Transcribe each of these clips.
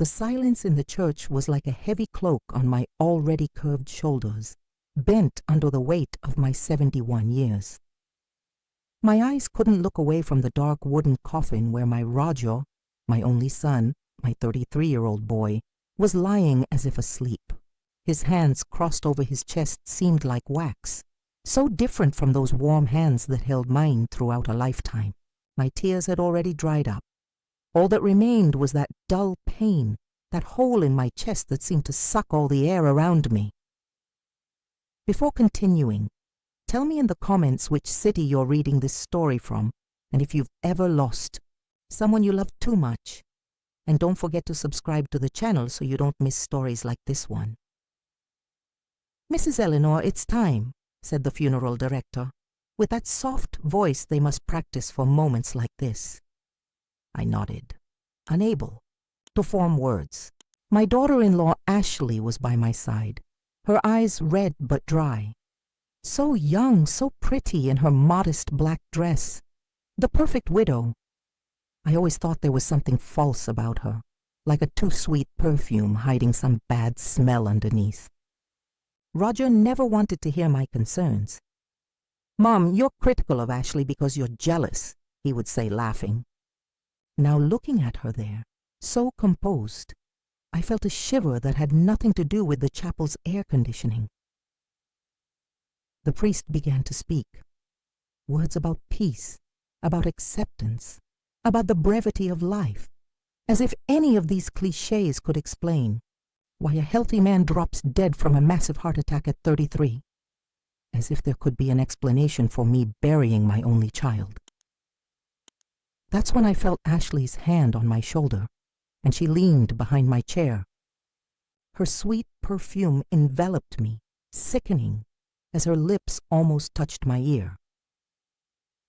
The silence in the church was like a heavy cloak on my already curved shoulders, bent under the weight of my 71 years. My eyes couldn't look away from the dark wooden coffin where my Roger, my only son, my 33-year-old boy, was lying as if asleep. His hands crossed over his chest seemed like wax, so different from those warm hands that held mine throughout a lifetime. My tears had already dried up. All that remained was that dull pain, that hole in my chest that seemed to suck all the air around me. Before continuing, tell me in the comments which city you're reading this story from, and if you've ever lost someone you loved too much. And don't forget to subscribe to the channel so you don't miss stories like this one. "Mrs. Eleanor, it's time," said the funeral director, with that soft voice they must practice for moments like this. I nodded, unable to form words. My daughter-in-law Ashley was by my side, her eyes red but dry. So young, so pretty in her modest black dress. The perfect widow. I always thought there was something false about her, like a too sweet perfume hiding some bad smell underneath. Roger never wanted to hear my concerns. "Mom, you're critical of Ashley because you're jealous," he would say, laughing. Now looking at her there, so composed, I felt a shiver that had nothing to do with the chapel's air conditioning. The priest began to speak. Words about peace, about acceptance, about the brevity of life, as if any of these clichés could explain why a healthy man drops dead from a massive heart attack at 33, as if there could be an explanation for me burying my only child. That's when I felt Ashley's hand on my shoulder, and she leaned behind my chair. Her sweet perfume enveloped me, sickening, as her lips almost touched my ear.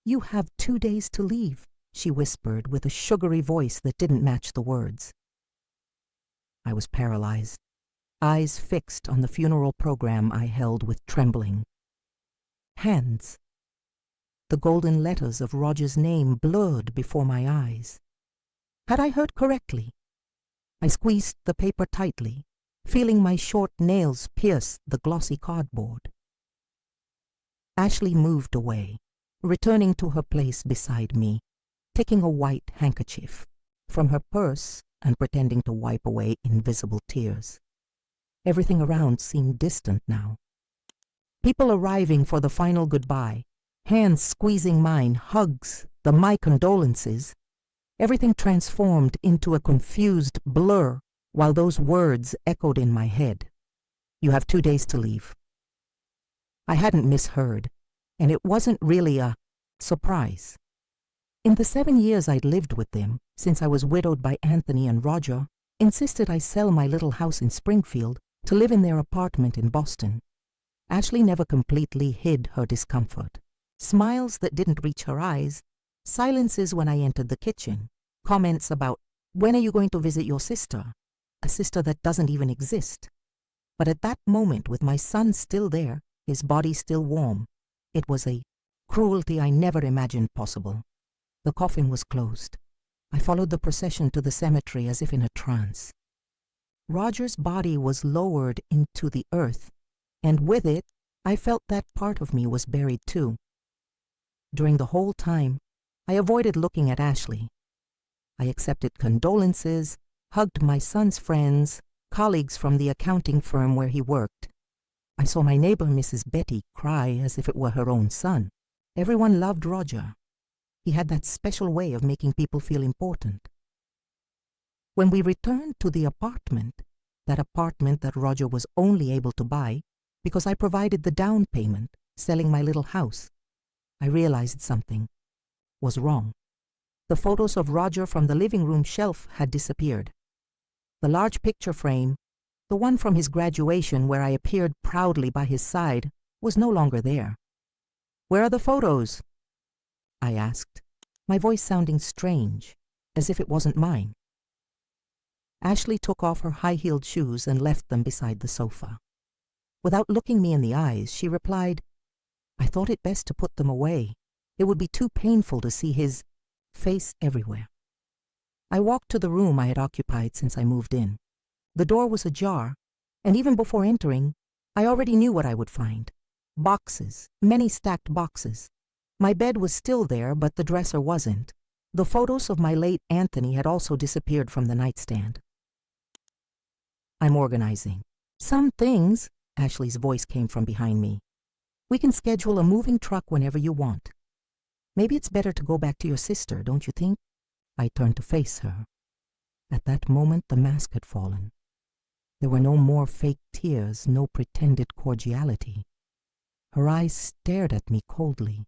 "You have 2 days to leave," she whispered with a sugary voice that didn't match the words. I was paralyzed, eyes fixed on the funeral program I held with trembling hands. The golden letters of Roger's name blurred before my eyes. Had I heard correctly? I squeezed the paper tightly, feeling my short nails pierce the glossy cardboard. Ashley moved away, returning to her place beside me, taking a white handkerchief from her purse and pretending to wipe away invisible tears. Everything around seemed distant now. People arriving for the final goodbye, hands squeezing mine, hugs, my condolences. Everything transformed into a confused blur while those words echoed in my head. "You have 2 days to leave." I hadn't misheard, and it wasn't really a surprise. In the 7 years I'd lived with them, since I was widowed by Anthony and Roger, insisted I sell my little house in Springfield to live in their apartment in Boston. Ashley never completely hid her discomfort. Smiles that didn't reach her eyes, silences when I entered the kitchen, comments about, "When are you going to visit your sister?" A sister that doesn't even exist. But at that moment, with my son still there, his body still warm, it was a cruelty I never imagined possible. The coffin was closed. I followed the procession to the cemetery as if in a trance. Roger's body was lowered into the earth, and with it, I felt that part of me was buried too. During the whole time, I avoided looking at Ashley. I accepted condolences, hugged my son's friends, colleagues from the accounting firm where he worked. I saw my neighbor, Mrs. Betty, cry as if it were her own son. Everyone loved Roger. He had that special way of making people feel important. When we returned to the apartment, that apartment that Roger was only able to buy because I provided the down payment, selling my little house, I realized something was wrong. The photos of Roger from the living room shelf had disappeared. The large picture frame, the one from his graduation where I appeared proudly by his side, was no longer there. "Where are the photos?" I asked, my voice sounding strange, as if it wasn't mine. Ashley took off her high-heeled shoes and left them beside the sofa. Without looking me in the eyes, she replied, "I thought it best to put them away. It would be too painful to see his face everywhere." I walked to the room I had occupied since I moved in. The door was ajar, and even before entering, I already knew what I would find. Boxes, many stacked boxes. My bed was still there, but the dresser wasn't. The photos of my late Anthony had also disappeared from the nightstand. I'm organizing. Some things, Ashley's voice came from behind me. We can schedule a moving truck whenever you want. Maybe it's better to go back to your sister, don't you think? I turned to face her. At that moment, the mask had fallen. There were no more fake tears, no pretended cordiality. Her eyes stared at me coldly,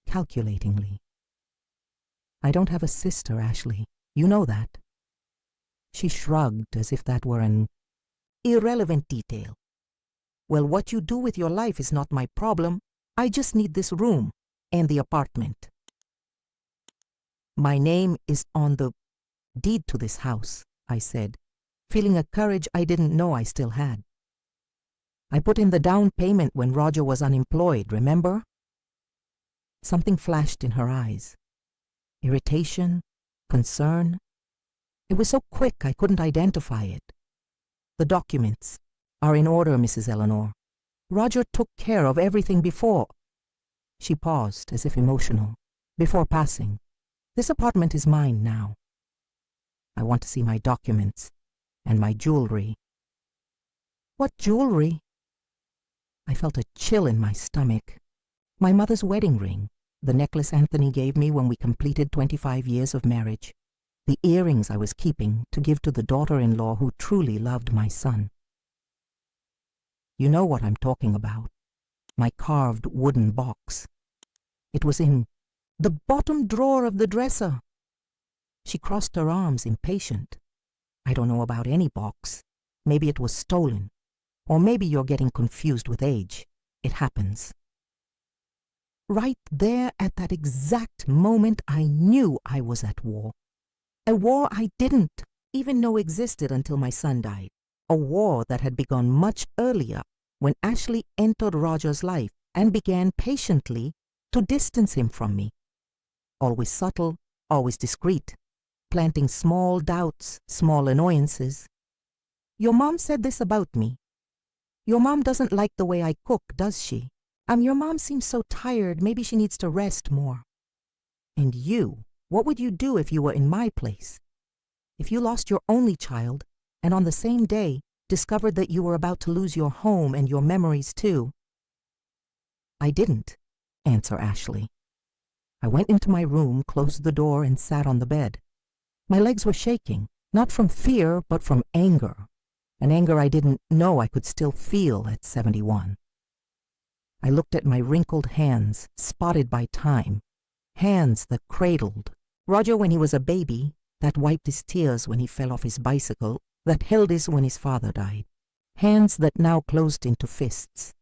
calculatingly. I don't have a sister, Ashley. You know that. She shrugged as if that were an irrelevant detail. Well, what you do with your life is not my problem. I just need this room and the apartment. My name is on the deed to this house, I said, feeling a courage I didn't know I still had. I put in the down payment when Roger was unemployed, remember? Something flashed in her eyes. Irritation, concern. It was so quick I couldn't identify it. The documents are in order, Mrs. Eleanor. Roger took care of everything before. She paused, as if emotional, before passing. This apartment is mine now. I want to see my documents and my jewelry. What jewelry? I felt a chill in my stomach. My mother's wedding ring, the necklace Anthony gave me when we completed 25 years of marriage, the earrings I was keeping to give to the daughter-in-law who truly loved my son. You know what I'm talking about. My carved wooden box. It was in the bottom drawer of the dresser. She crossed her arms, impatient. I don't know about any box. Maybe it was stolen. Or maybe you're getting confused with age. It happens. Right there at that exact moment, I knew I was at war. A war I didn't even know existed until my son died. A war that had begun much earlier when Ashley entered Roger's life and began patiently to distance him from me. Always subtle, always discreet, planting small doubts, small annoyances. Your mom said this about me. Your mom doesn't like the way I cook, does she? Your mom seems so tired, maybe she needs to rest more. And you, what would you do if you were in my place? If you lost your only child, and on the same day discovered that you were about to lose your home and your memories too? I didn't, answer Ashley. I went into my room, closed the door, and sat on the bed. My legs were shaking, not from fear, but from anger. An anger I didn't know I could still feel at 71. I looked at my wrinkled hands, spotted by time, hands that cradled Roger when he was a baby, that wiped his tears when he fell off his bicycle, that held his when his father died, hands that now closed into fists.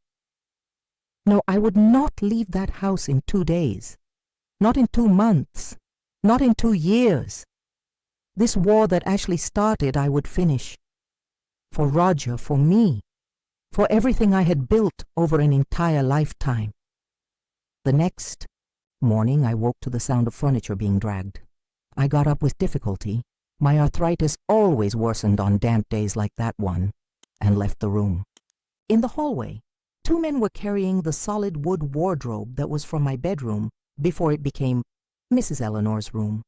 No, I would not leave that house in 2 days, not in 2 months, not in 2 years. This war that Ashley started, I would finish. For Roger, for me, for everything I had built over an entire lifetime. The next morning, I woke to the sound of furniture being dragged. I got up with difficulty. My arthritis always worsened on damp days like that one, and left the room. In the hallway, 2 men were carrying the solid wood wardrobe that was from my bedroom before it became Mrs. Eleanor's room.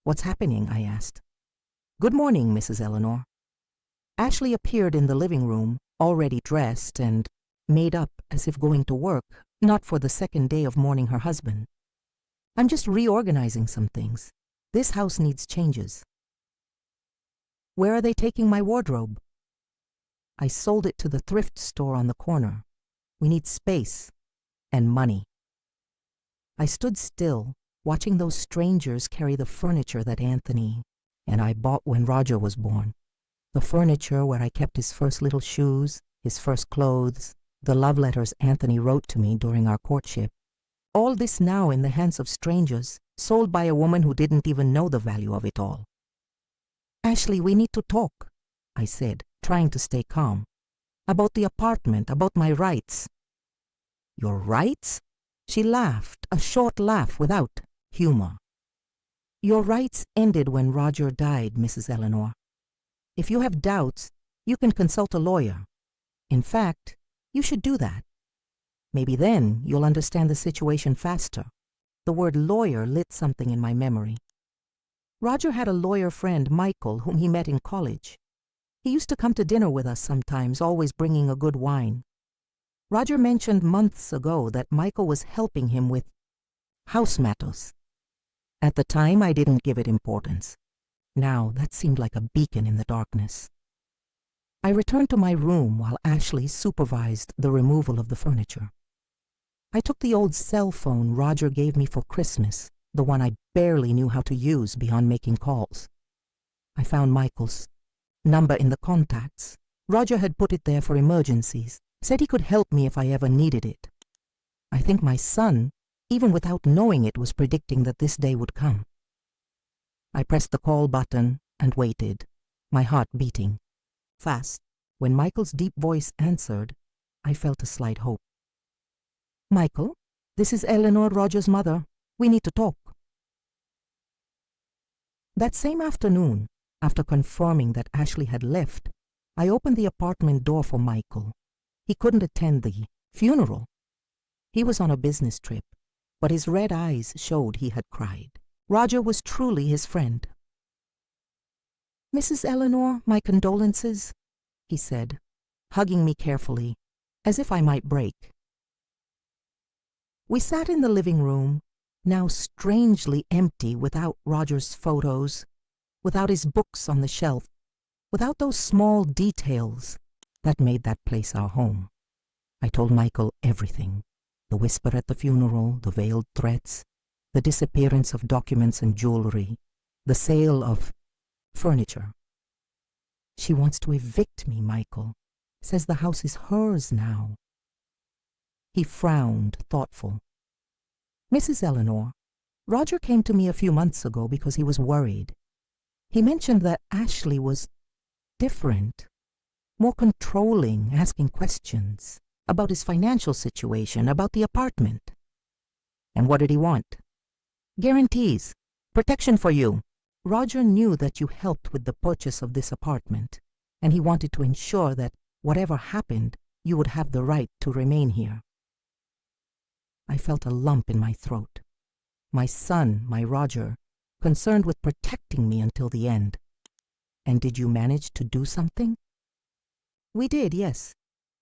What's happening? I asked. Good morning, Mrs. Eleanor. Ashley appeared in the living room, already dressed and made up as if going to work, not for the second day of mourning her husband. I'm just reorganizing some things. This house needs changes. Where are they taking my wardrobe? I sold it to the thrift store on the corner. We need space and money. I stood still, watching those strangers carry the furniture that Anthony and I bought when Roger was born. The furniture where I kept his first little shoes, his first clothes, the love letters Anthony wrote to me during our courtship. All this now in the hands of strangers, sold by a woman who didn't even know the value of it all. Ashley, we need to talk, I said, trying to stay calm. About the apartment, about my rights. Your rights? She laughed, a short laugh without humor. Your rights ended when Roger died, Mrs. Eleanor. If you have doubts, you can consult a lawyer. In fact, you should do that. Maybe then you'll understand the situation faster. The word lawyer lit something in my memory. Roger had a lawyer friend, Michael, whom he met in college. He used to come to dinner with us sometimes, always bringing a good wine. Roger mentioned months ago that Michael was helping him with house matters. At the time, I didn't give it importance. Now, that seemed like a beacon in the darkness. I returned to my room while Ashley supervised the removal of the furniture. I took the old cell phone Roger gave me for Christmas, the one I barely knew how to use beyond making calls. I found Michael's number in the contacts. Roger had put it there for emergencies, said he could help me if I ever needed it. I think my son, even without knowing it, was predicting that this day would come. I pressed the call button and waited, my heart beating fast. When Michael's deep voice answered, I felt a slight hope. Michael, this is Eleanor, Roger's mother. We need to talk. That same afternoon, after confirming that Ashley had left, I opened the apartment door for Michael. He couldn't attend the funeral. He was on a business trip, but his red eyes showed he had cried. Roger was truly his friend. Mrs. Eleanor, my condolences, he said, hugging me carefully, as if I might break. We sat in the living room, now strangely empty without Roger's photos, without his books on the shelf, without those small details that made that place our home. I told Michael everything, the whisper at the funeral, the veiled threats, the disappearance of documents and jewelry, the sale of furniture. She wants to evict me, Michael. Says the house is hers now. He frowned, thoughtful. Mrs. Eleanor, Roger came to me a few months ago because he was worried. He mentioned that Ashley was different, more controlling, asking questions about his financial situation, about the apartment. And what did he want? Guarantees, protection for you. Roger knew that you helped with the purchase of this apartment, and he wanted to ensure that whatever happened, you would have the right to remain here. I felt a lump in my throat. My son, my Roger, concerned with protecting me until the end. And did you manage to do something? We did, yes.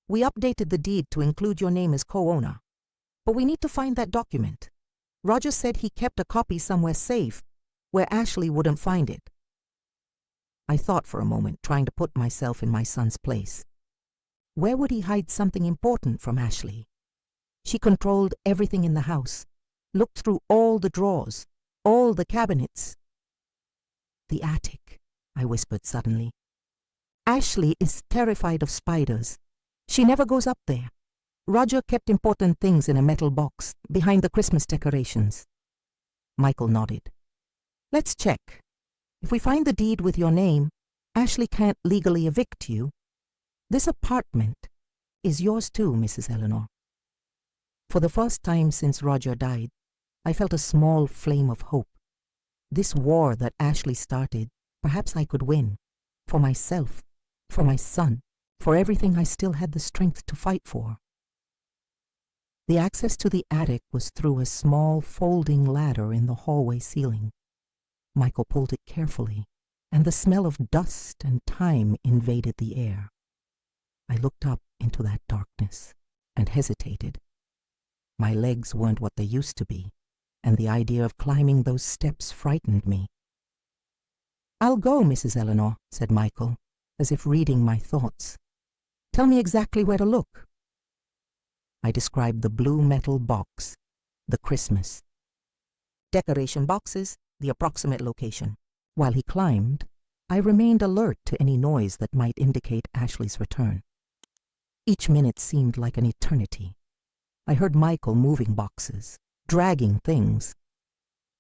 We updated the deed to include your name as co-owner. But we need to find that document. Roger said he kept a copy somewhere safe, where Ashley wouldn't find it. I thought for a moment, trying to put myself in my son's place. Where would he hide something important from Ashley? She controlled everything in the house, looked through all the drawers, all the cabinets. The attic, I whispered suddenly. Ashley is terrified of spiders. She never goes up there. Roger kept important things in a metal box behind the Christmas decorations. Michael nodded. Let's check. If we find the deed with your name, Ashley can't legally evict you. This apartment is yours too, Mrs. Eleanor. For the first time since Roger died, I felt a small flame of hope. This war that Ashley started, perhaps I could win. For myself, for my son, for everything I still had the strength to fight for. The access to the attic was through a small folding ladder in the hallway ceiling. Michael pulled it carefully, and the smell of dust and time invaded the air. I looked up into that darkness and hesitated. My legs weren't what they used to be, and the idea of climbing those steps frightened me. I'll go, Mrs. Eleanor, said Michael, as if reading my thoughts. Tell me exactly where to look. I described the blue metal box, the Christmas. Decoration boxes, the approximate location. While he climbed, I remained alert to any noise that might indicate Ashley's return. Each minute seemed like an eternity. I heard Michael moving boxes, dragging things.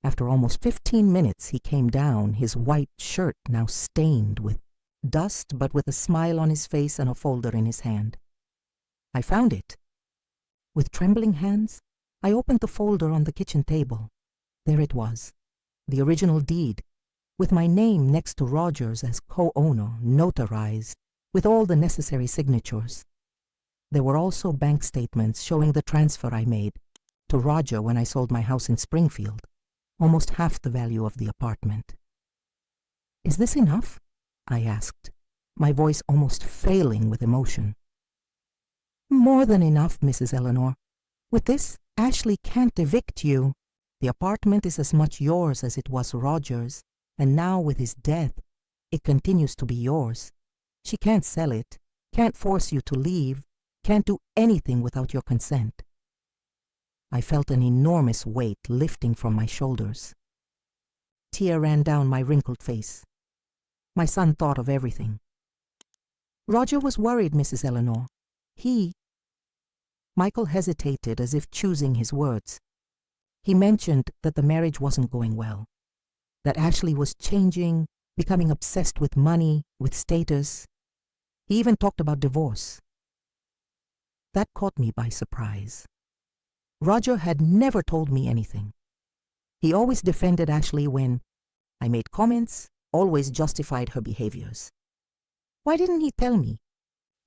After almost 15 minutes, he came down, his white shirt now stained with dust, but with a smile on his face and a folder in his hand. I found it. With trembling hands, I opened the folder on the kitchen table. There it was, the original deed, with my name next to Roger's as co-owner, notarized, with all the necessary signatures. There were also bank statements showing the transfer I made to Roger when I sold my house in Springfield, almost half the value of the apartment. "Is this enough?" I asked, my voice almost failing with emotion. "More than enough, Mrs. Eleanor. With this, Ashley can't evict you. The apartment is as much yours as it was Roger's, and now with his death, it continues to be yours. She can't sell it, can't force you to leave, can't do anything without your consent." I felt an enormous weight lifting from my shoulders. Tear ran down my wrinkled face. My son thought of everything. "Roger was worried, Mrs. Eleanor. Michael hesitated as if choosing his words. He mentioned that the marriage wasn't going well, that Ashley was changing, becoming obsessed with money, with status. He even talked about divorce. That caught me by surprise. Roger had never told me anything. He always defended Ashley when I made comments, always justified her behaviors. Why didn't he tell me?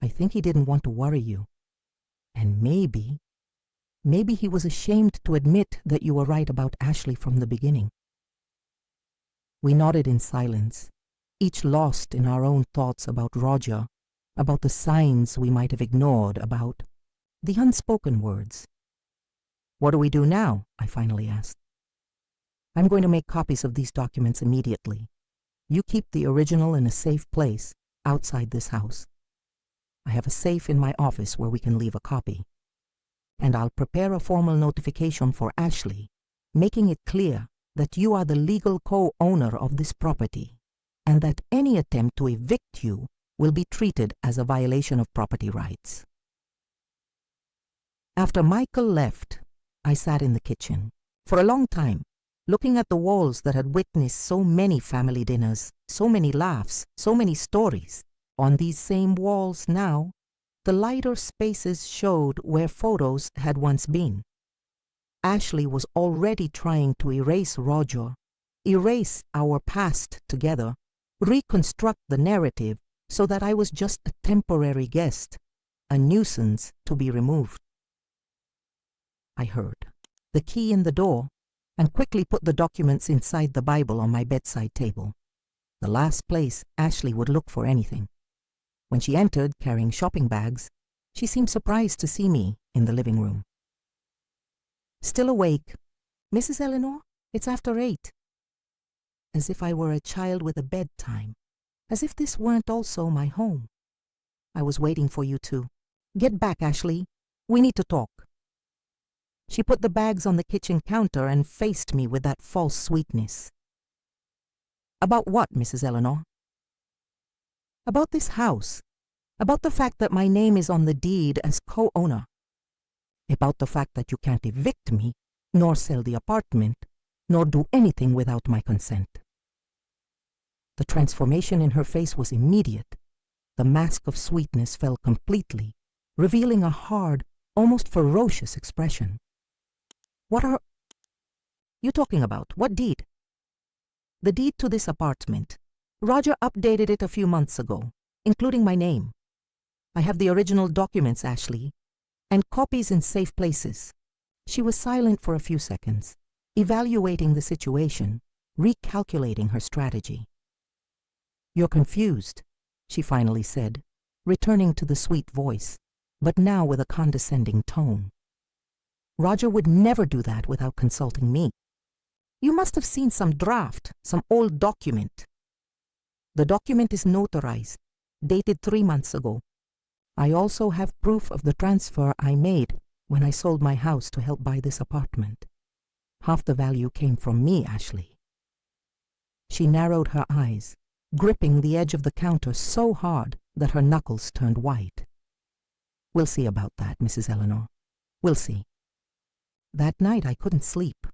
I think he didn't want to worry you. And maybe he was ashamed to admit that you were right about Ashley from the beginning. We nodded in silence, each lost in our own thoughts about Roger, about the signs we might have ignored, about the unspoken words. "What do we do now?" I finally asked. "I'm going to make copies of these documents immediately. You keep the original in a safe place outside this house. I have a safe in my office where we can leave a copy. And I'll prepare a formal notification for Ashley, making it clear that you are the legal co-owner of this property, and that any attempt to evict you will be treated as a violation of property rights." After Michael left, I sat in the kitchen for a long time, looking at the walls that had witnessed so many family dinners, so many laughs, so many stories. On these same walls now, the lighter spaces showed where photos had once been. Ashley was already trying to erase Roger, erase our past together, reconstruct the narrative so that I was just a temporary guest, a nuisance to be removed. I heard the key in the door and quickly put the documents inside the Bible on my bedside table, the last place Ashley would look for anything. When she entered carrying shopping bags, she seemed surprised to see me in the living room. "Still awake? Mrs. Eleanor, it's after 8. As if I were a child with a bedtime, as if this weren't also my home. "I was waiting for you to get back, Ashley. We need to talk." She put the bags on the kitchen counter and faced me with that false sweetness. "About what, Mrs. Eleanor?" "About this house. About the fact that my name is on the deed as co-owner. About the fact that you can't evict me, nor sell the apartment, nor do anything without my consent." The transformation in her face was immediate. The mask of sweetness fell completely, revealing a hard, almost ferocious expression. "What are you talking about? What deed?" "The deed to this apartment. Roger updated it a few months ago, including my name. I have the original documents, Ashley, and copies in safe places." She was silent for a few seconds, evaluating the situation, recalculating her strategy. "You're confused," she finally said, returning to the sweet voice, but now with a condescending tone. "Roger would never do that without consulting me. You must have seen some draft, some old document. The document is notarized, dated 3 months ago. I also have proof of the transfer I made when I sold my house to help buy this apartment. Half the value came from me, Ashley." She narrowed her eyes, gripping the edge of the counter so hard that her knuckles turned white. "We'll see about that, Mrs. Eleanor. We'll see." That night I couldn't sleep.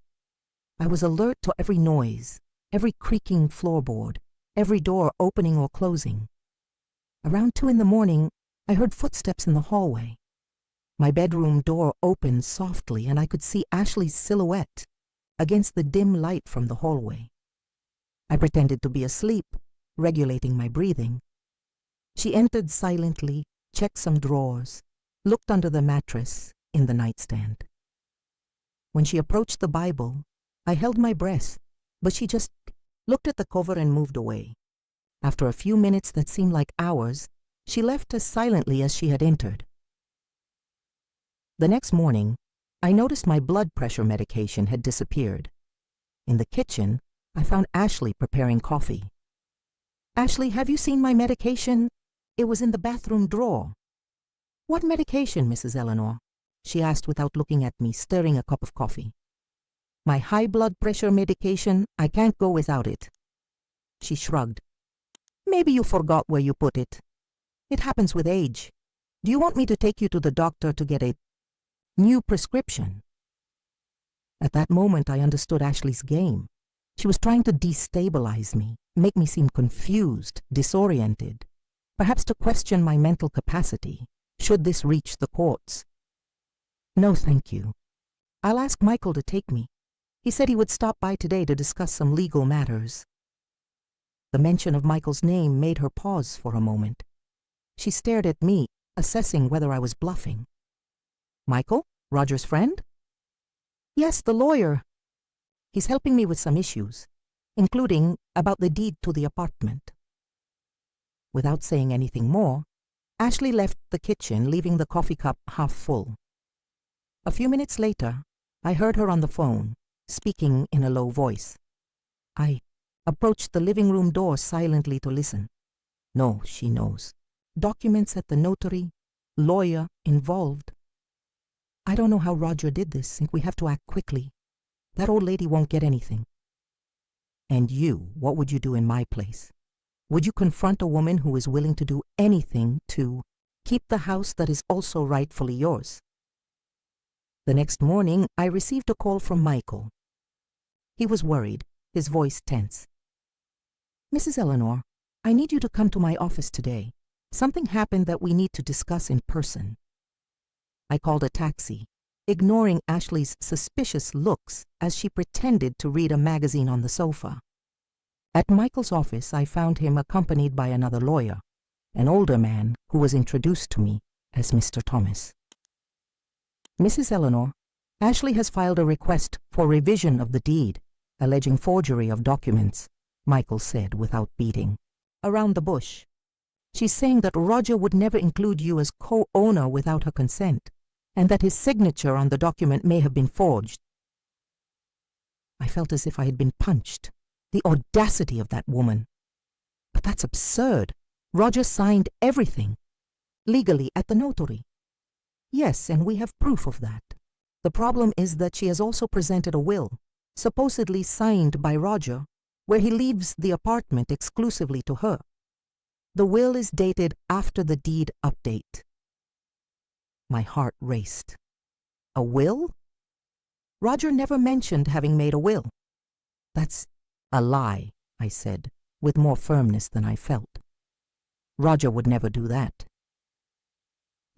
I was alert to every noise, every creaking floorboard, every door opening or closing. Around 2 a.m, I heard footsteps in the hallway. My bedroom door opened softly and I could see Ashley's silhouette against the dim light from the hallway. I pretended to be asleep, regulating my breathing. She entered silently, checked some drawers, looked under the mattress in the nightstand. When she approached the Bible, I held my breath, but she just looked at the cover and moved away. After a few minutes that seemed like hours, she left as silently as she had entered. The next morning, I noticed my blood pressure medication had disappeared. In the kitchen, I found Ashley preparing coffee. "Ashley, have you seen my medication? It was in the bathroom drawer." "What medication, Mrs. Eleanor?" she asked without looking at me, stirring a cup of coffee. "My high blood pressure medication. I can't go without it." She shrugged. "Maybe you forgot where you put it. It happens with age. Do you want me to take you to the doctor to get a new prescription?" At that moment, I understood Ashley's game. She was trying to destabilize me, make me seem confused, disoriented, perhaps to question my mental capacity, should this reach the courts. "No, thank you. I'll ask Michael to take me. He said he would stop by today to discuss some legal matters." The mention of Michael's name made her pause for a moment. She stared at me, assessing whether I was bluffing. "Michael? Roger's friend?" "Yes, the lawyer. He's helping me with some issues, including about the deed to the apartment." Without saying anything more, Ashley left the kitchen, leaving the coffee cup half full. A few minutes later, I heard her on the phone, speaking in a low voice. I approached the living room door silently to listen. No, she knows. Documents at the notary, lawyer involved. "I don't know how Roger did this, and we have to act quickly. That old lady won't get anything." "And you, what would you do in my place? Would you confront a woman who is willing to do anything to keep the house that is also rightfully yours?" The next morning, I received a call from Michael. He was worried, his voice tense. "Mrs. Eleanor, I need you to come to my office today. Something happened that we need to discuss in person." I called a taxi, ignoring Ashley's suspicious looks as she pretended to read a magazine on the sofa. At Michael's office, I found him accompanied by another lawyer, an older man who was introduced to me as Mr. Thomas. "Mrs. Eleanor, Ashley has filed a request for revision of the deed, alleging forgery of documents," Michael said without beating around the bush. "She's saying that Roger would never include you as co-owner without her consent, and that his signature on the document may have been forged." I felt as if I had been punched. The audacity of that woman. But that's absurd. Roger signed everything, legally at the notary. Yes, and we have proof of that. The problem is that she has also presented a will, supposedly signed by Roger, where he leaves the apartment exclusively to her. The will is dated after the deed update. My heart raced. A will? Roger never mentioned having made a will. "That's a lie," I said, with more firmness than I felt. "Roger would never do that."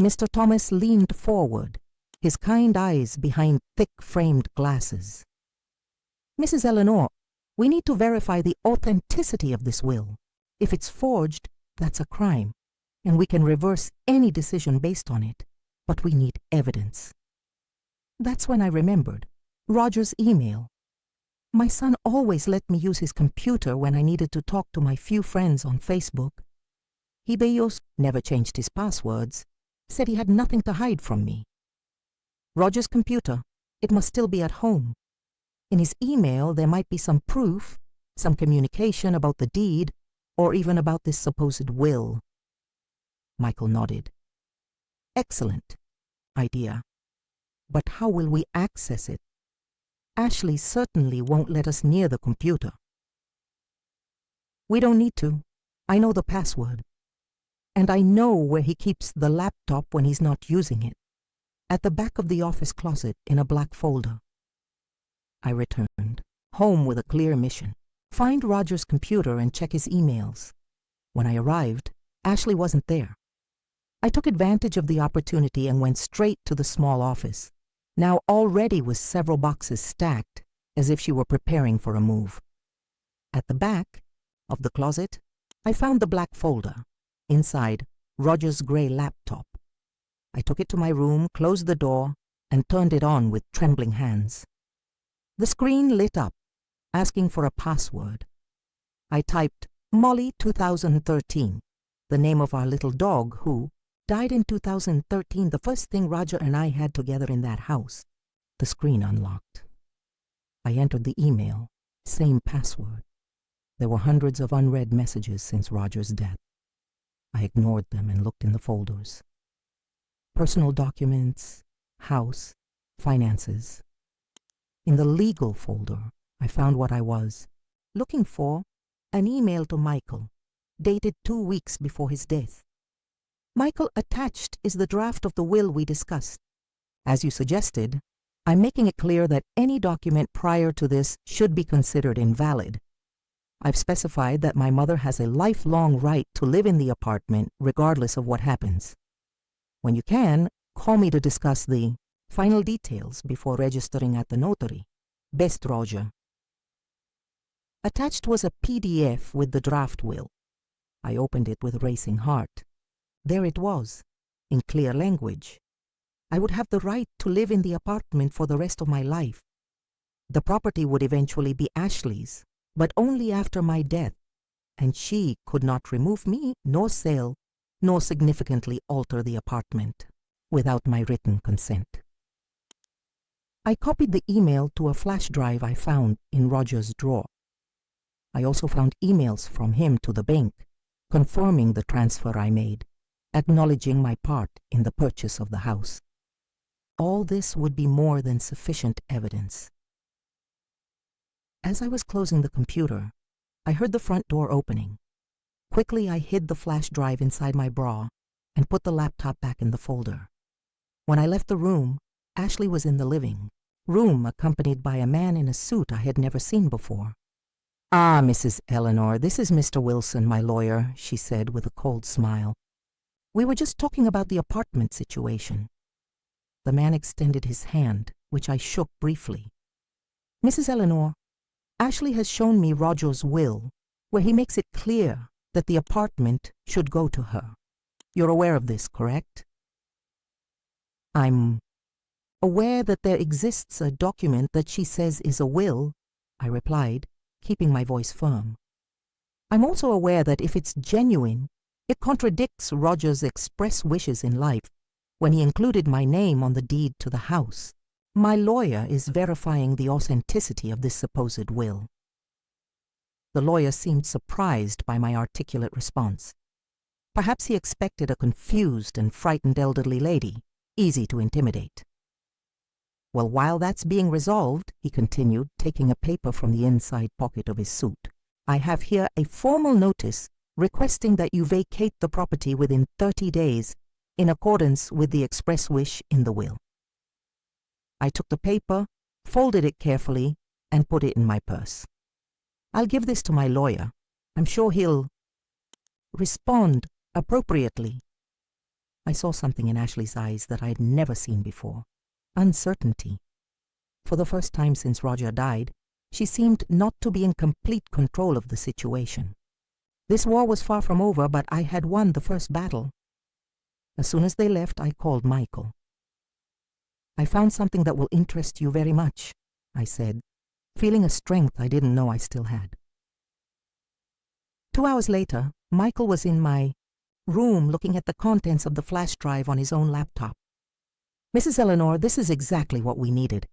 Mr. Thomas leaned forward, his kind eyes behind thick-framed glasses. "Mrs. Eleanor, we need to verify the authenticity of this will. If it's forged, that's a crime, and we can reverse any decision based on it, but we need evidence." That's when I remembered Roger's email. My son always let me use his computer when I needed to talk to my few friends on Facebook. Hideyos never changed his passwords, said he had nothing to hide from me. Roger's computer, it must still be at home. In his email, there might be some proof, some communication about the deed, or even about this supposed will. Michael nodded. "Excellent idea. But how will we access it? Ashley certainly won't let us near the computer." "We don't need to. I know the password. And I know where he keeps the laptop when he's not using it. At the back of the office closet in a black folder." I returned, home with a clear mission. Find Roger's computer and check his emails. When I arrived, Ashley wasn't there. I took advantage of the opportunity and went straight to the small office, now already with several boxes stacked, as if she were preparing for a move. At the back of the closet, I found the black folder. Inside, Roger's gray laptop. I took it to my room, closed the door, and turned it on with trembling hands. The screen lit up, asking for a password. I typed Molly 2013, the name of our little dog who died in 2013, the first thing Roger and I had together in that house. The screen unlocked. I entered the email, same password. There were hundreds of unread messages since Roger's death. I ignored them and looked in the folders. Personal documents, house, finances. In the legal folder, I found what I was looking for, an email to Michael, dated 2 weeks before his death. Michael, attached is the draft of the will we discussed. As you suggested, I'm making it clear that any document prior to this should be considered invalid. I've specified that my mother has a lifelong right to live in the apartment regardless of what happens. When you can, call me to discuss the final details before registering at the notary. Best, Roger. Attached was a PDF with the draft will. I opened it with racing heart. There it was, in clear language. I would have the right to live in the apartment for the rest of my life. The property would eventually be Ashley's, but only after my death, and she could not remove me, nor sell, nor significantly alter the apartment without my written consent. I copied the email to a flash drive I found in Roger's drawer. I also found emails from him to the bank, confirming the transfer I made, acknowledging my part in the purchase of the house. All this would be more than sufficient evidence. As I was closing the computer, I heard the front door opening. Quickly, I hid the flash drive inside my bra and put the laptop back in the folder. When I left the room, Ashley was in the living room, accompanied by a man in a suit I had never seen before. "Ah, Mrs. Eleanor, this is Mr. Wilson, my lawyer," she said with a cold smile. "We were just talking about the apartment situation." The man extended his hand, which I shook briefly. "Mrs. Eleanor, Ashley has shown me Roger's will, where he makes it clear that the apartment should go to her. You're aware of this, correct?" "I'm aware that there exists a document that she says is a will," I replied, keeping my voice firm. "I'm also aware that if it's genuine, it contradicts Roger's express wishes in life when he included my name on the deed to the house. My lawyer is verifying the authenticity of this supposed will." The lawyer seemed surprised by my articulate response. Perhaps he expected a confused and frightened elderly lady, easy to intimidate. "Well, while that's being resolved," he continued, taking a paper from the inside pocket of his suit, "I have here a formal notice requesting that you vacate the property within 30 days in accordance with the express wish in the will." I took the paper, folded it carefully, and put it in my purse. "I'll give this to my lawyer. I'm sure he'll respond appropriately." I saw something in Ashley's eyes that I had never seen before. Uncertainty. For the first time since Roger died, she seemed not to be in complete control of the situation. This war was far from over, but I had won the first battle. As soon as they left, I called Michael. "I found something that will interest you very much," I said, feeling a strength I didn't know I still had. 2 hours later, Michael was in my room looking at the contents of the flash drive on his own laptop. "Mrs. Eleanor, this is exactly what we needed.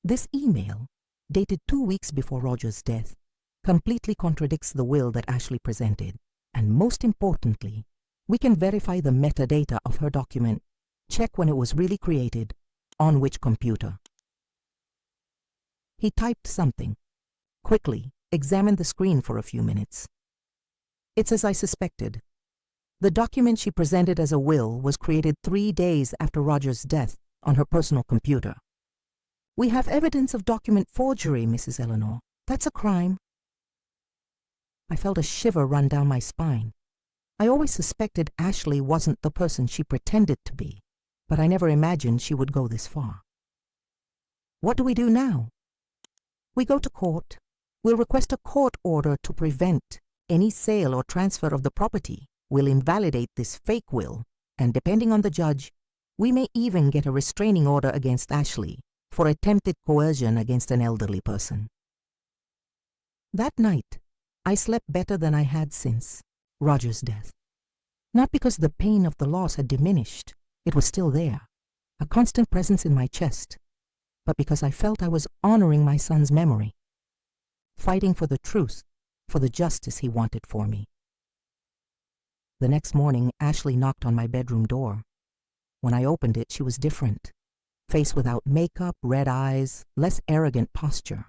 This email, dated 2 weeks before Roger's death, completely contradicts the will that Ashley presented, and most importantly, we can verify the metadata of her document, check when it was really created, on which computer." He typed something, quickly examined the screen for a few minutes. "It's as I suspected. The document she presented as a will was created 3 days after Roger's death on her personal computer. We have evidence of document forgery, Mrs. Eleanor. That's a crime." I felt a shiver run down my spine. I always suspected Ashley wasn't the person she pretended to be, but I never imagined she would go this far. "What do we do now?" "We go to court. We'll request a court order to prevent any sale or transfer of the property. We'll invalidate this fake will, and depending on the judge, we may even get a restraining order against Ashley for attempted coercion against an elderly person. That night, I slept better than I had since Roger's death. Not because the pain of the loss had diminished, it was still there, a constant presence in my chest, but because I felt I was honoring my son's memory, fighting for the truth, for the justice he wanted for me. The next morning, Ashley knocked on my bedroom door. When I opened it, she was different. Face without makeup, red eyes, less arrogant posture.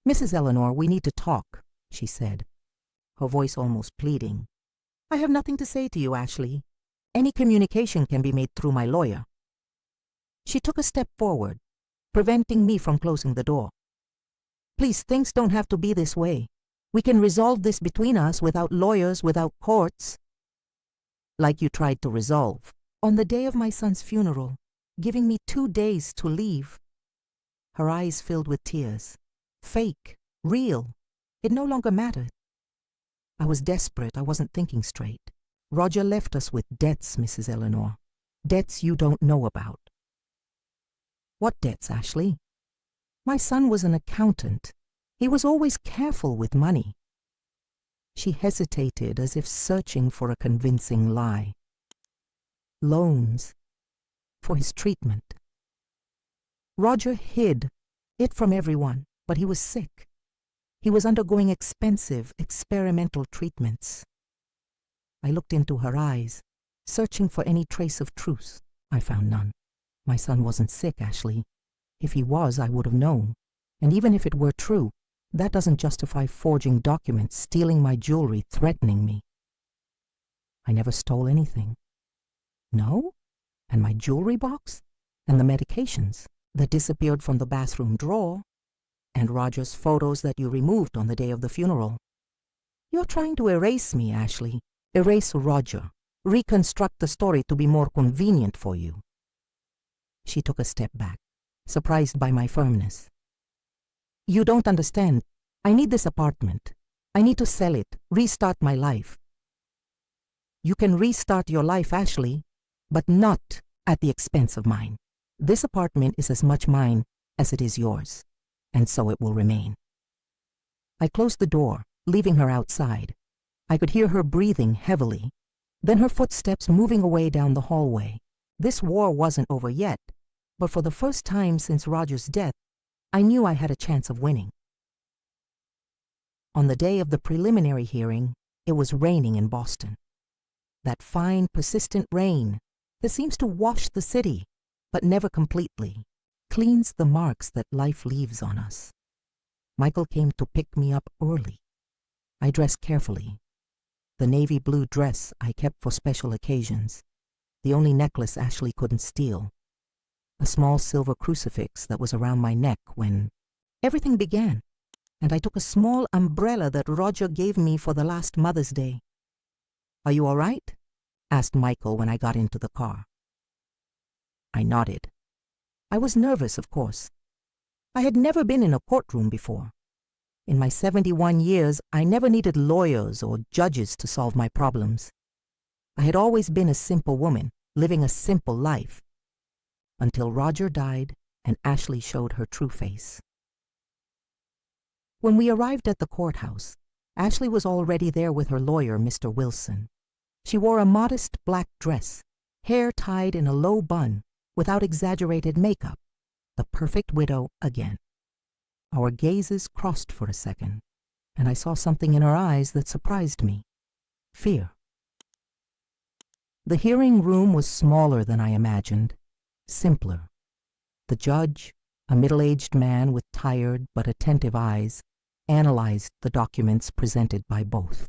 "Mrs. Eleanor, we need to talk," she said, her voice almost pleading. "I have nothing to say to you, Ashley. Any communication can be made through my lawyer." She took a step forward, preventing me from closing the door. "Please, things don't have to be this way. We can resolve this between us without lawyers, without courts." "Like you tried to resolve on the day of my son's funeral, giving me 2 days to leave." Her eyes filled with tears. Fake, real, it no longer mattered. I was desperate. I wasn't thinking straight. Roger left us with debts, Mrs. Eleanor. Debts you don't know about. "What debts, Ashley?" "My son was an accountant. He was always careful with money." She hesitated as if searching for a convincing lie. "Loans. For his treatment." Roger hid it from everyone, but he was sick. He was undergoing expensive, experimental treatments. I looked into her eyes, searching for any trace of truth. I found none. My son wasn't sick, Ashley. If he was, I would have known. And even if it were true, that doesn't justify forging documents, stealing my jewelry, threatening me. I never stole anything. No? And my jewelry box? And the medications that disappeared from the bathroom drawer? And Roger's photos that you removed on the day of the funeral? You're trying to erase me, Ashley. Erase Roger. Reconstruct the story to be more convenient for you. She took a step back, surprised by my firmness. "You don't understand. I need this apartment. I need to sell it, restart my life." "You can restart your life, Ashley, but not at the expense of mine. This apartment is as much mine as it is yours, and so it will remain." I closed the door, leaving her outside. I could hear her breathing heavily, then her footsteps moving away down the hallway. This war wasn't over yet, but for the first time since Roger's death, I knew I had a chance of winning. On the day of the preliminary hearing, it was raining in Boston. That fine, persistent rain that seems to wash the city, but never completely, cleans the marks that life leaves on us. Michael came to pick me up early. I dressed carefully. The navy blue dress I kept for special occasions, the only necklace Ashley couldn't steal, a small silver crucifix that was around my neck when everything began, and I took a small umbrella that Roger gave me for the last Mother's Day. "Are you all right?" asked Michael when I got into the car. I nodded. I was nervous, of course. I had never been in a courtroom before. In my 71 years, I never needed lawyers or judges to solve my problems. I had always been a simple woman, living a simple life, until Roger died and Ashley showed her true face. When we arrived at the courthouse, Ashley was already there with her lawyer, Mr. Wilson. She wore a modest black dress, hair tied in a low bun, without exaggerated makeup, the perfect widow again. Our gazes crossed for a second, and I saw something in her eyes that surprised me. Fear. The hearing room was smaller than I imagined, simpler. The judge, a middle-aged man with tired but attentive eyes, analyzed the documents presented by both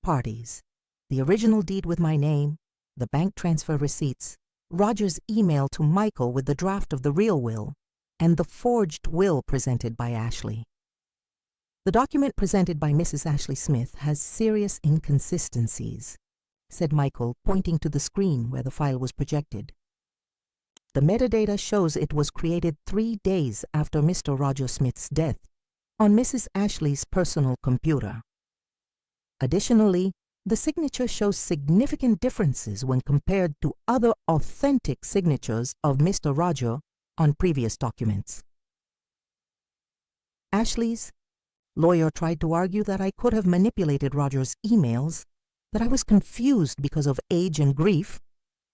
parties. The original deed with my name, the bank transfer receipts, Roger's email to Michael with the draft of the real will, and the forged will presented by Ashley. "The document presented by Mrs. Ashley Smith has serious inconsistencies," said Michael, pointing to the screen where the file was projected. "The metadata shows it was created 3 days after Mr. Roger Smith's death, on Mrs. Ashley's personal computer. Additionally, the signature shows significant differences when compared to other authentic signatures of Mr. Roger on previous documents. Ashley's lawyer tried to argue that I could have manipulated Roger's emails, that I was confused because of age and grief,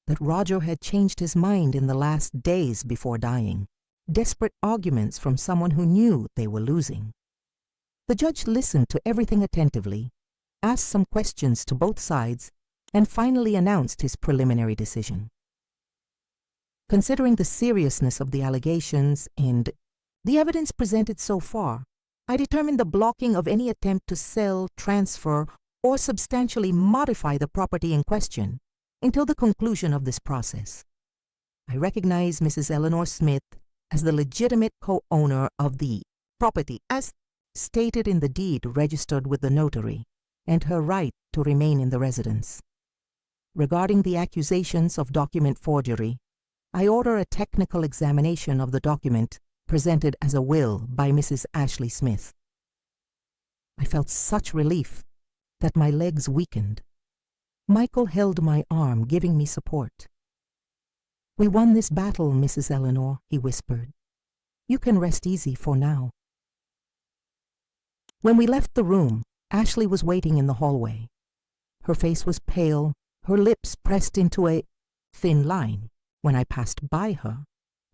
that Roger had changed his mind in the last days before dying. Desperate arguments from someone who knew they were losing. The judge listened to everything attentively, asked some questions to both sides, and finally announced his preliminary decision. Considering the seriousness of the allegations and the evidence presented so far, I determined the blocking of any attempt to sell, transfer, or substantially modify the property in question until the conclusion of this process. I recognize Mrs. Eleanor Smith as the legitimate co-owner of the property as stated in the deed registered with the notary, and her right to remain in the residence. Regarding the accusations of document forgery, I order a technical examination of the document presented as a will by Mrs. Ashley Smith. I felt such relief that my legs weakened. Michael held my arm, giving me support. "We won this battle, Mrs. Eleanor," he whispered. "You can rest easy for now." When we left the room, Ashley was waiting in the hallway. Her face was pale, her lips pressed into a thin line. When I passed by her,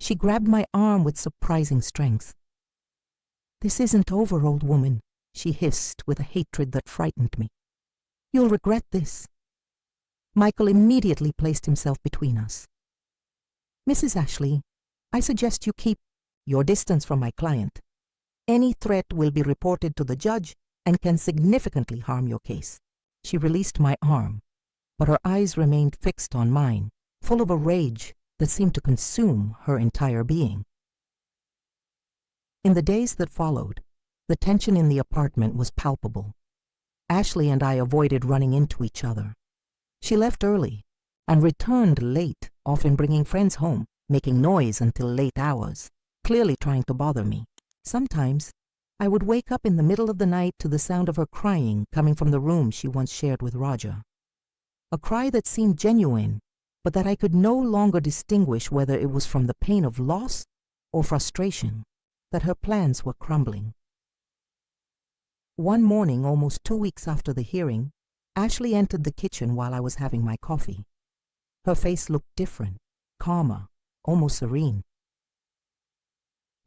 she grabbed my arm with surprising strength. "This isn't over, old woman," she hissed with a hatred that frightened me. "You'll regret this." Michael immediately placed himself between us. "Mrs. Ashley, I suggest you keep your distance from my client. Any threat will be reported to the judge and can significantly harm your case." She released my arm, but her eyes remained fixed on mine, full of a rage that seemed to consume her entire being. In the days that followed, the tension in the apartment was palpable. Ashley and I avoided running into each other. She left early and returned late, often bringing friends home, making noise until late hours, clearly trying to bother me. Sometimes I would wake up in the middle of the night to the sound of her crying coming from the room she once shared with Roger. A cry that seemed genuine, but that I could no longer distinguish whether it was from the pain of loss or frustration, that her plans were crumbling. One morning, almost 2 weeks after the hearing, Ashley entered the kitchen while I was having my coffee. Her face looked different, calmer, almost serene.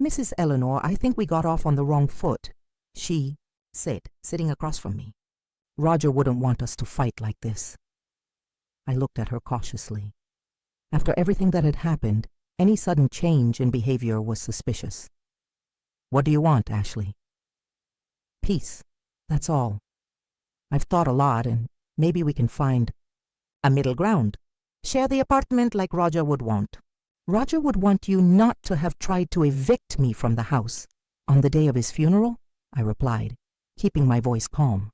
"Mrs. Eleanor, I think we got off on the wrong foot," she said, sitting across from me. "Roger wouldn't want us to fight like this." I looked at her cautiously. After everything that had happened, any sudden change in behavior was suspicious. "What do you want, Ashley?" "Peace, that's all. I've thought a lot, and maybe we can find a middle ground. Share the apartment like Roger would want." "Roger would want you not to have tried to evict me from the house on the day of his funeral," I replied, keeping my voice calm.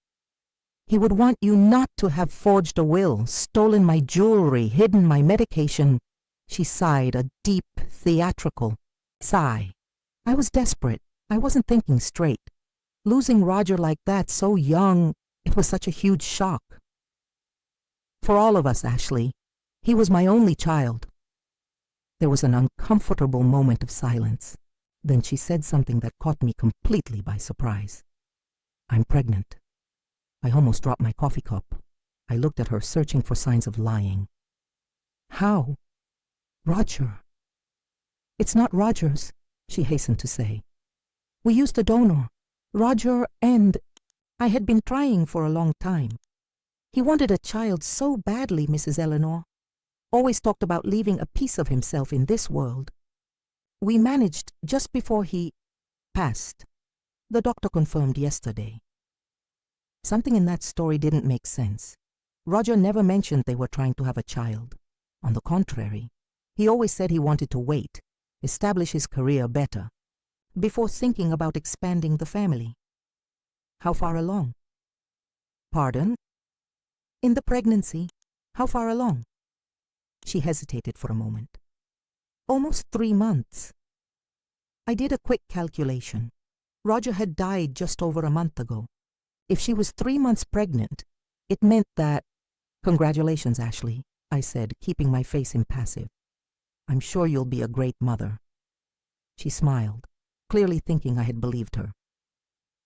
"He would want you not to have forged a will, stolen my jewelry, hidden my medication." She sighed, a deep, theatrical sigh. I was desperate. I wasn't thinking straight. Losing Roger like that, so young, it was such a huge shock. "For all of us, Ashley. He was my only child." There was an uncomfortable moment of silence. Then she said something that caught me completely by surprise. "I'm pregnant." I almost dropped my coffee cup. I looked at her, searching for signs of lying. "How?" "Roger." "It's not Roger's," she hastened to say. "We used a donor. Roger and I had been trying for a long time. He wanted a child so badly, Mrs. Eleanor. Always talked about leaving a piece of himself in this world. We managed just before he passed. The doctor confirmed yesterday." Something in that story didn't make sense. Roger never mentioned they were trying to have a child. On the contrary, he always said he wanted to wait, establish his career better, before thinking about expanding the family. "How far along?" "Pardon?" "In the pregnancy. How far along?" She hesitated for a moment. "Almost 3 months." I did a quick calculation. Roger had died just over a month ago. If she was 3 months pregnant, it meant that— "Congratulations, Ashley," I said, keeping my face impassive. "I'm sure you'll be a great mother." She smiled, clearly thinking I had believed her.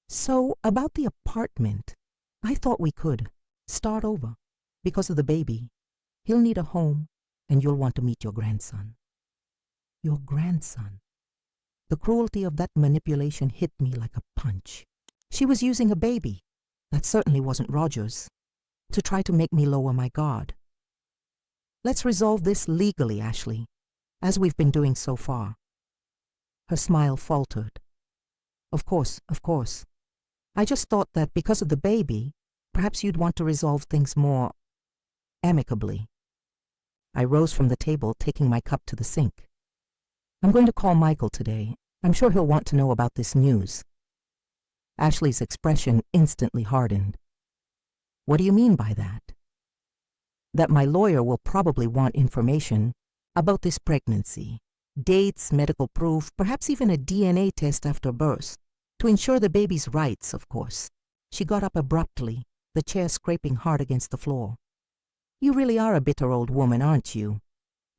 "So, about the apartment, I thought we could start over. Because of the baby, he'll need a home, and you'll want to meet your grandson." Your grandson. The cruelty of that manipulation hit me like a punch. She was using a baby, that certainly wasn't Roger's, to try to make me lower my guard. "Let's resolve this legally, Ashley, as we've been doing so far." Her smile faltered. Of course. I just thought that because of the baby, perhaps you'd want to resolve things more amicably." I rose from the table, taking my cup to the sink. "I'm going to call Michael today. I'm sure he'll want to know about this news." Ashley's expression instantly hardened. "What do you mean by that?" "That my lawyer will probably want information about this pregnancy. Dates, medical proof, perhaps even a DNA test after birth, to ensure the baby's rights, of course." She got up abruptly, the chair scraping hard against the floor. "You really are a bitter old woman, aren't you?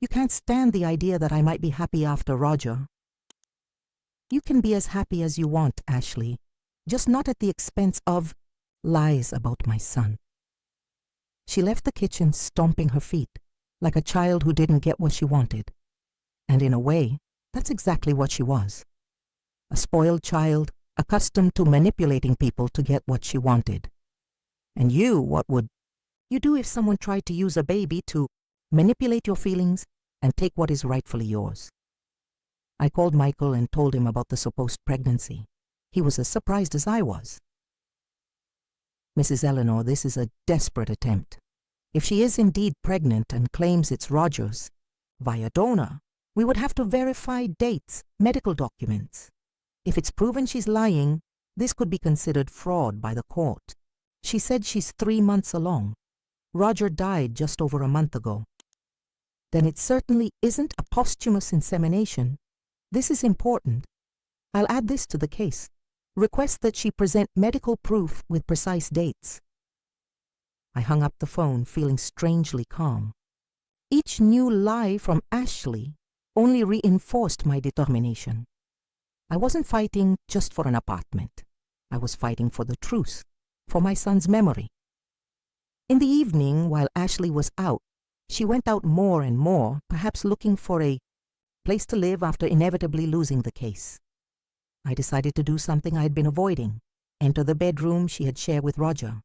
You can't stand the idea that I might be happy after Roger." "You can be as happy as you want, Ashley, just not at the expense of lies about my son." She left the kitchen, stomping her feet, like a child who didn't get what she wanted. And in a way, that's exactly what she was. A spoiled child, accustomed to manipulating people to get what she wanted. And what would you do if someone tried to use a baby to manipulate your feelings and take what is rightfully yours? I called Michael and told him about the supposed pregnancy. He was as surprised as I was. "Mrs. Eleanor, this is a desperate attempt. If she is indeed pregnant and claims it's Roger's, via donor, we would have to verify dates, medical documents. If it's proven she's lying, this could be considered fraud by the court. She said she's 3 months along. Roger died just over a month ago. Then it certainly isn't a posthumous insemination. This is important. I'll add this to the case. Request that she present medical proof with precise dates." I hung up the phone, feeling strangely calm. Each new lie from Ashley only reinforced my determination. I wasn't fighting just for an apartment. I was fighting for the truth, for my son's memory. In the evening, while Ashley was out, she went out more and more, perhaps looking for a place to live after inevitably losing the case. I decided to do something I had been avoiding, enter the bedroom she had shared with Roger.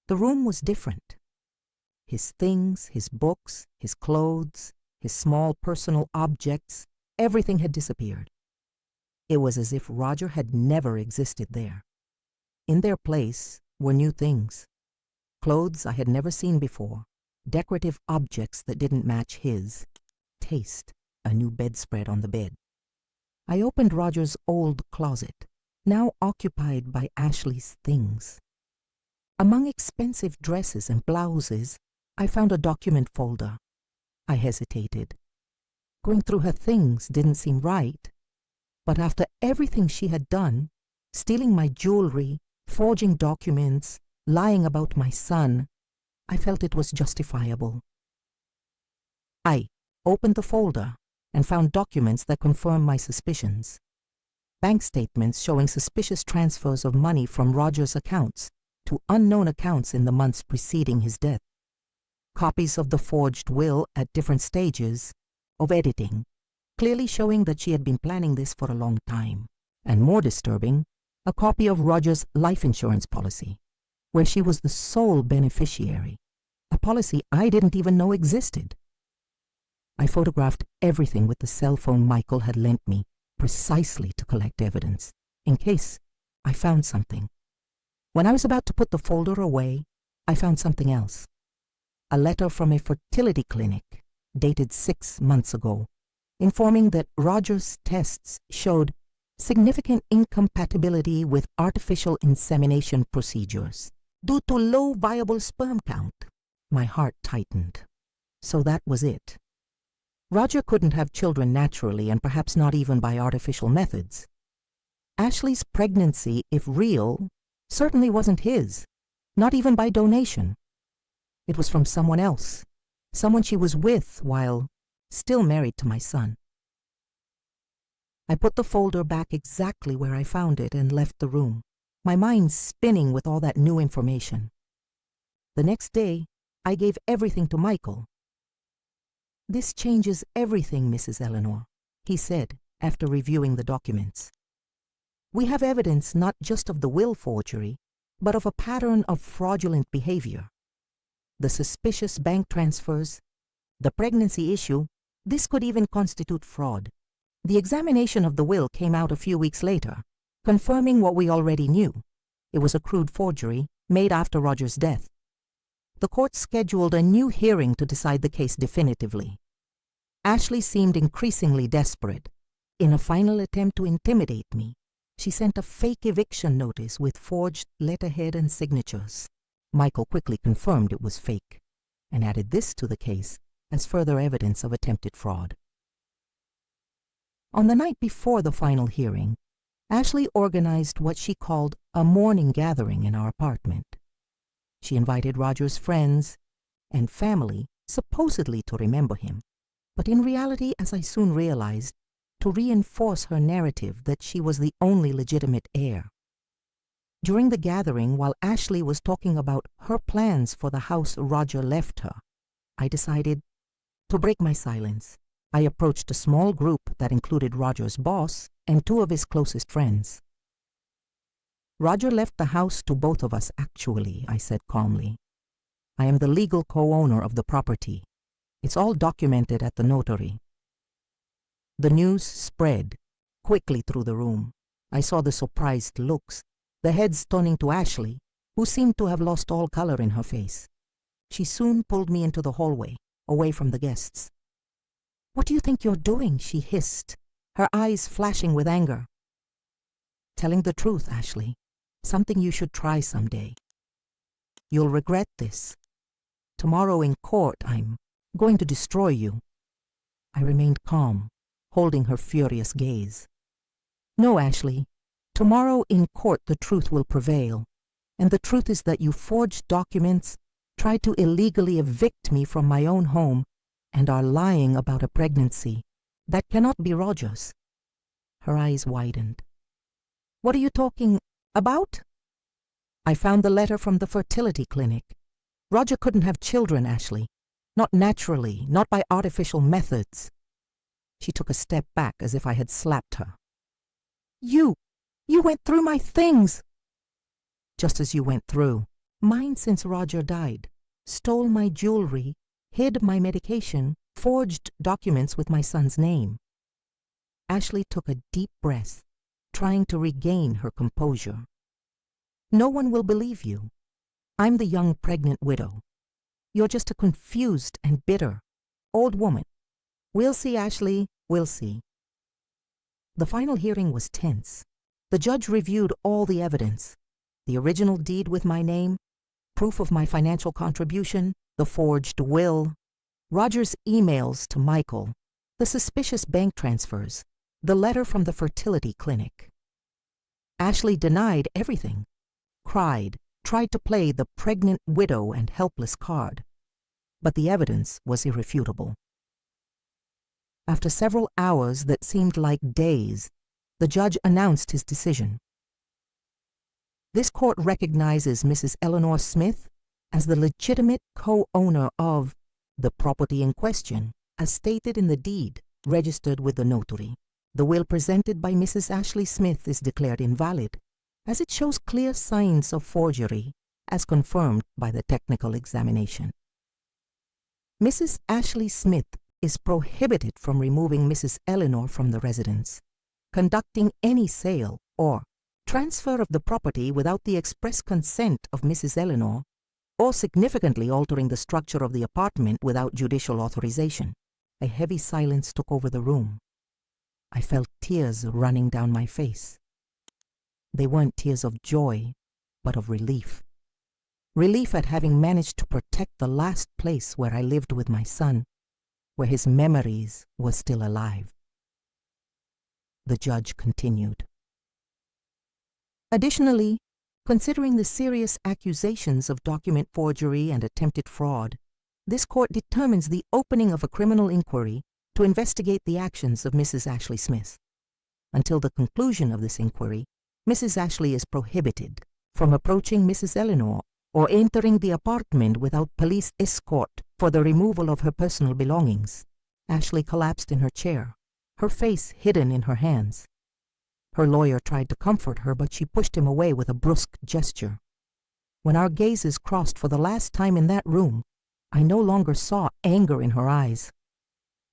The room was different. His things, his books, his clothes, his small personal objects, everything had disappeared. It was as if Roger had never existed there. In their place were new things. Clothes I had never seen before, decorative objects that didn't match his. Taste, a new bedspread on the bed. I opened Roger's old closet, now occupied by Ashley's things. Among expensive dresses and blouses, I found a document folder. I hesitated. Going through her things didn't seem right. But after everything she had done, stealing my jewelry, forging documents, lying about my son, I felt it was justifiable. I opened the folder and found documents that confirmed my suspicions. Bank statements showing suspicious transfers of money from Roger's accounts to unknown accounts in the months preceding his death. Copies of the forged will at different stages of editing, clearly showing that she had been planning this for a long time. And more disturbing, a copy of Roger's life insurance policy, where she was the sole beneficiary, a policy I didn't even know existed. I photographed everything with the cell phone Michael had lent me, precisely to collect evidence, in case I found something. When I was about to put the folder away, I found something else. A letter from a fertility clinic, dated 6 months ago, informing that Roger's tests showed significant incompatibility with artificial insemination procedures due to low viable sperm count. My heart tightened. So that was it. Roger couldn't have children naturally, and perhaps not even by artificial methods. Ashley's pregnancy, if real, certainly wasn't his, not even by donation. It was from someone else, someone she was with while still married to my son. I put the folder back exactly where I found it and left the room, my mind spinning with all that new information. The next day, I gave everything to Michael. "This changes everything, Mrs. Eleanor," he said after reviewing the documents. "We have evidence not just of the will forgery, but of a pattern of fraudulent behavior. The suspicious bank transfers, the pregnancy issue, this could even constitute fraud. The examination of the will came out a few weeks later, confirming what we already knew. It was a crude forgery made after Roger's death. The court scheduled a new hearing to decide the case definitively. Ashley seemed increasingly desperate. In a final attempt to intimidate me, she sent a fake eviction notice with forged letterhead and signatures. Michael quickly confirmed it was fake and added this to the case as further evidence of attempted fraud. On the night before the final hearing, Ashley organized what she called a morning gathering in our apartment. She invited Roger's friends and family, supposedly to remember him, but in reality, as I soon realized, to reinforce her narrative that she was the only legitimate heir. During the gathering, while Ashley was talking about her plans for the house Roger left her, I decided to break my silence. I approached a small group that included Roger's boss and two of his closest friends. "Roger left the house to both of us, actually," I said calmly. "I am the legal co-owner of the property. It's all documented at the notary." The news spread quickly through the room. I saw the surprised looks, the heads turning to Ashley, who seemed to have lost all color in her face. She soon pulled me into the hallway, away from the guests. "What do you think you're doing?" she hissed, her eyes flashing with anger. "Telling the truth, Ashley. Something you should try someday. You'll regret this. Tomorrow in court, I'm going to destroy you." I remained calm, holding her furious gaze. "No, Ashley. Tomorrow in court the truth will prevail. And the truth is that you forged documents, tried to illegally evict me from my own home, and are lying about a pregnancy that cannot be Roger's." Her eyes widened. "What are you talking about?" "I found the letter from the fertility clinic. Roger couldn't have children, Ashley. Not naturally, not by artificial methods." She took a step back as if I had slapped her. You went through my things." "Just as you went through mine since Roger died. Stole my jewelry, hid my medication, forged documents with my son's name." Ashley took a deep breath, trying to regain her composure. "No one will believe you. I'm the young pregnant widow. You're just a confused and bitter old woman. We'll see, Ashley, we'll see." The final hearing was tense. The judge reviewed all the evidence: the original deed with my name, proof of my financial contribution, the forged will, Roger's emails to Michael, the suspicious bank transfers, the letter from the fertility clinic. Ashley denied everything, cried, tried to play the pregnant widow and helpless card, but the evidence was irrefutable. After several hours that seemed like days, the judge announced his decision. "This court recognizes Mrs. Eleanor Smith as the legitimate co-owner of the property in question, as stated in the deed registered with the notary. The will presented by Mrs. Ashley Smith is declared invalid, as it shows clear signs of forgery, as confirmed by the technical examination. Mrs. Ashley Smith is prohibited from removing Mrs. Eleanor from the residence, conducting any sale or transfer of the property without the express consent of Mrs. Eleanor, or significantly altering the structure of the apartment without judicial authorization." A heavy silence took over the room. I felt tears running down my face. They weren't tears of joy, but of relief. Relief at having managed to protect the last place where I lived with my son, where his memories were still alive. The judge continued. Additionally, considering the serious accusations of document forgery and attempted fraud, this court determines the opening of a criminal inquiry to investigate the actions of Mrs. Ashley Smith. Until the conclusion of this inquiry, Mrs. Ashley is prohibited from approaching Mrs. Eleanor or entering the apartment without police escort for the removal of her personal belongings. Ashley collapsed in her chair, her face hidden in her hands. Her lawyer tried to comfort her, but she pushed him away with a brusque gesture. When our gazes crossed for the last time in that room, I no longer saw anger in her eyes.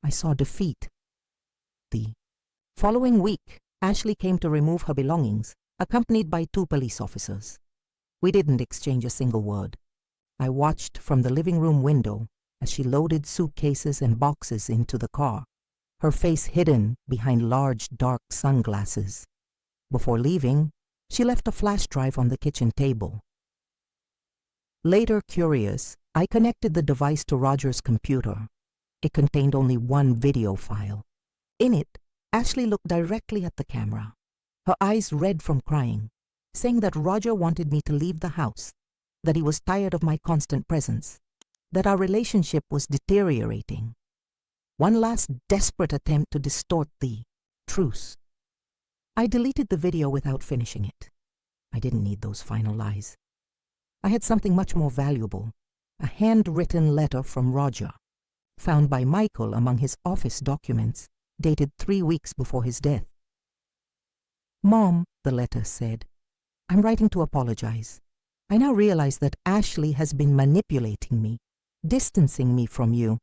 I saw defeat. The following week, Ashley came to remove her belongings, accompanied by 2 police officers. We didn't exchange a single word. I watched from the living room window as she loaded suitcases and boxes into the car, her face hidden behind large dark sunglasses. Before leaving, she left a flash drive on the kitchen table. Later curious, I connected the device to Roger's computer. It contained only one video file. In it, Ashley looked directly at the camera, her eyes red from crying, saying that Roger wanted me to leave the house, that he was tired of my constant presence, that our relationship was deteriorating. One last desperate attempt to distort the truth. I deleted the video without finishing it. I didn't need those final lies. I had something much more valuable, a handwritten letter from Roger, found by Michael among his office documents, dated 3 weeks before his death. "Mom," the letter said, "I'm writing to apologize. I now realize that Ashley has been manipulating me, distancing me from you.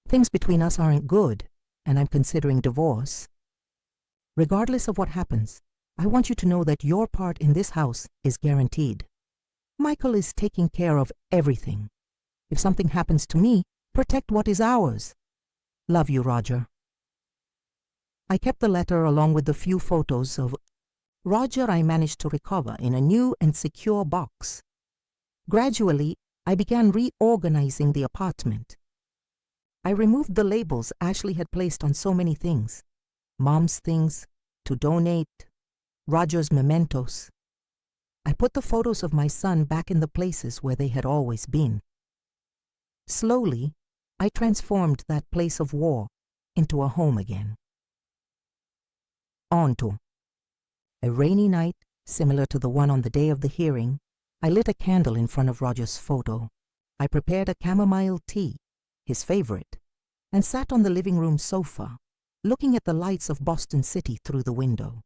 Things between us aren't good, and I'm considering divorce. Regardless of what happens, I want you to know that your part in this house is guaranteed. Michael is taking care of everything. If something happens to me, protect what is ours. Love you, Roger." I kept the letter along with the few photos of Roger I managed to recover in a new and secure box. Gradually, I began reorganizing the apartment. I removed the labels Ashley had placed on so many things. Mom's things, to donate, Roger's mementos. I put the photos of my son back in the places where they had always been. Slowly, I transformed that place of war into a home again. On to a rainy night, similar to the one on the day of the hearing, I lit a candle in front of Roger's photo. I prepared a chamomile tea, his favorite, and sat on the living room sofa, looking at the lights of Boston City through the window.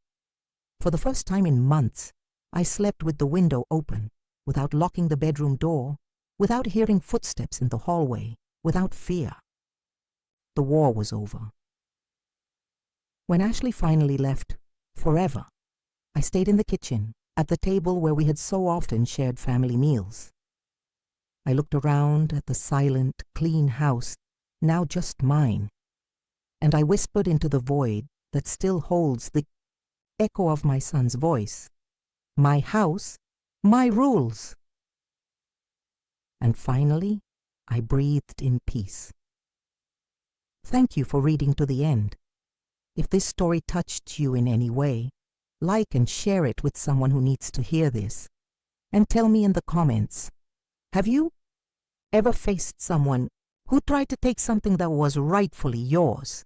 For the first time in months, I slept with the window open, without locking the bedroom door, without hearing footsteps in the hallway, without fear. The war was over. When Ashley finally left, forever, I stayed in the kitchen, at the table where we had so often shared family meals. I looked around at the silent, clean house, now just mine, and I whispered into the void that still holds the echo of my son's voice. My house, my rules. And finally, I breathed in peace. Thank you for reading to the end. If this story touched you in any way, like and share it with someone who needs to hear this. And tell me in the comments, have you ever faced someone who tried to take something that was rightfully yours